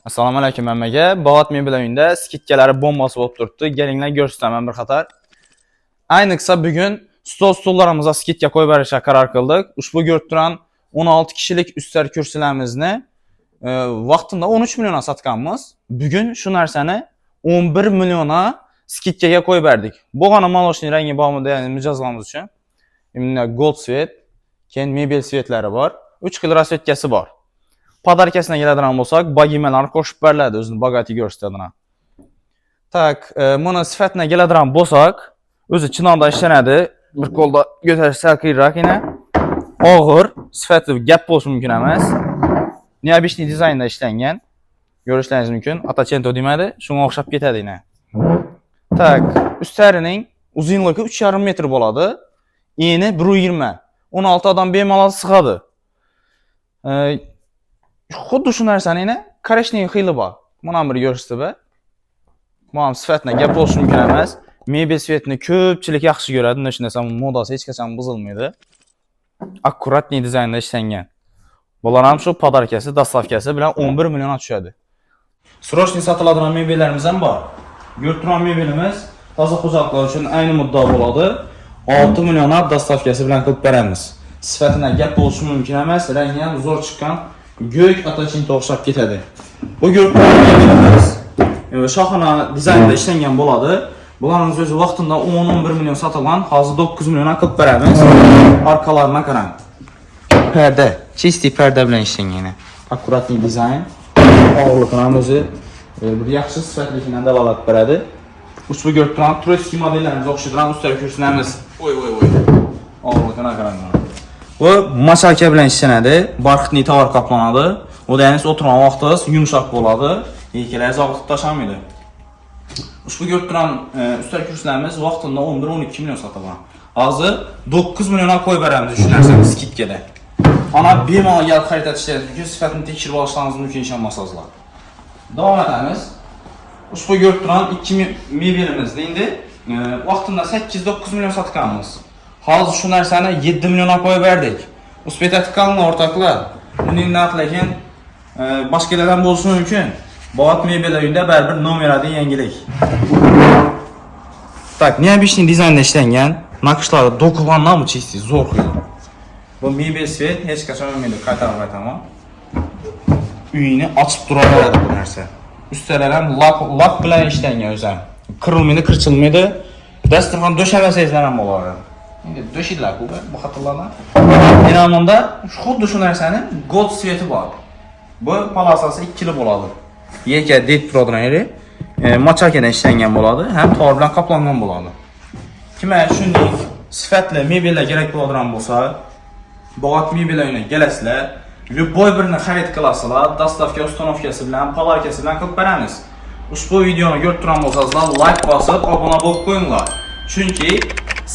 Assalamu alaykum hammaga. Boat mebel uyida skitkalari bombasi bo'lib turibdi. Kelinglar ko'rsataman bir qator. Ayniqsa bugun stol-stollarimizga skitka qo'yib berishga qaror qildik. Ushbu ko'rib turan 16 kishilik üstlar kursilarimizni vaqtida 13 millionga sotganmiz. Bugun shu narsani 11 milliona skitkaga qo'yib berdik. Bo'lgani maloshning rangi bormi degan mijozlarimiz uchun. Endi gold svet, keyin mebel svetlari bor. 3 xil rasvetkasi bor. Podarkasına keladigan bo'lsak, bagimalar qo'shib beriladi, o'zini bogati ko'rsatadigan. Tak, buni sifatına keladigan bo'lsak, o'zi chinorda ishlanadi. Bir qo'lda ko'tarish sal qiyinroq yana. Og'ir, sifati gap bo'lishi mumkin emas. Neobishniy dizaynda ishlangan. Ko'rishlaringiz mumkin. Atacento demadi, shunga o'xshab ketadi yana. Tak, ustlarining uzunligi 3,5 metr bo'ladi. Eni 1,20. 16 odam bemalol sig'adi. Xuddi shu narsani yana qarashning xili bor. Buni bir ko'rsatib, bu ham sifatna gap bo'lishi mumkin emas. Mebel svetni ko'pchilik yaxshi ko'radi. Shu narsa modasi hech qachon buzilmaydi. Akkuratniy dizaynda ishlangan. Bular ham shu podarkasi, dastavkasi bilan 11 million tushadi. Srochniy sotiladigan mebellarimiz ham bor. Ko'rib turgan mebelimiz toza xo'jaliklar uchun ayni muddao bo'ladi. 6 million dastavkasi bilan qilib beramiz. Sifatna gap bo'lishi mumkin emas, rangi ham zo'r chiqqan. Gök Atacento o'xshab ketadi. Bu ko'rib shohona dizaynda ishlangan bo'ladi. Bularning o'zi vaqtida 10-11 million sotilgan, hozir 9 million qilib beramiz. Orqalarini qarang. Perda, chisti perda bilan ishlangan. Akkuratniy dizayn. Og'irlikni ham o'zi bir yaxshi sifatligidan dalolat beradi. Ushbu ko'rib turgan Trotsky modellarimiz o'xshaydigan ustal kursilarimiz. Voy. Og'irlikni qarang. Bu machalka bilan ishlanadi, barxitli tovar qoplanadi. O da yalnız oturan vaqtingiz yumshoq bo'ladi, yelkalaringiz og'ritib tashlamaydi. Ushbu ko'rib turan ustal kursilarimiz vaqtida 11-12 million sotilgan. Hozir 9 millionga qo'yib beramiz shu narsani skitkada. Ana bemalol kelib xarid etishingizga sifatini tekshirib olishingiz mumkin ishonmasangizlar. Davom etamiz. Ushbu ko'rib turan 2 mebelimizda endi vaqtida 8-9 million sotganmiz. Hozir shu narsani 7 millionga qo'yib berdik. Uspetatiklarning o'rtoqlar, uning narxi boshqalardan bo'lishi mumkin. Boat mebel uyida baribir nomerada yangilik. Tak, neobishniy dizaynda ishlangan, naqshlari dokulandan chisti, zo'r qo'yilgan. Bu mebel svet hech qachon olmaydi, qaytarib aytaman. Uyini ochib tura oladi bu narsa. Ustalari ham lak bilan ishlangan o'zi. Qirilmaydi, qirchilmaydi. Dasturxon döşəməsəyizlər ham bo'ladi. Endi döşidlar bu xatırlardan. Inanımda xuddi shu narsaning gold sveti bor. Bu palasasi 2 kilo bo'ladi. Yelka det turadigan yeri machalkadan ishlangan bo'ladi, ham tor bilan qoplangan bo'ladi. Kimga shunday sifatli mebellar kerak bo'ladigan bo'lsa, boat mebel uyini kelasizlar, любой birini xarid qilasizlar, dastavka ustanovkasi bilan, palarkasi bilan qilib beramiz. Ushbu videoni ko'rib turgan bo'lsangizlar, like bosib, obuna bo'lib qo'yinglar. Chunki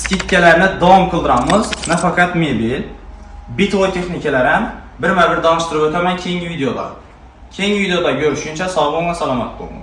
skitkalarni davom qildiramiz, nafaqat mebel, bitoy texnikalar ham birma-bir tanishtirib o'taman keyingi videoda. Keyingi videoda görüşünce sağ olun, salomat olun.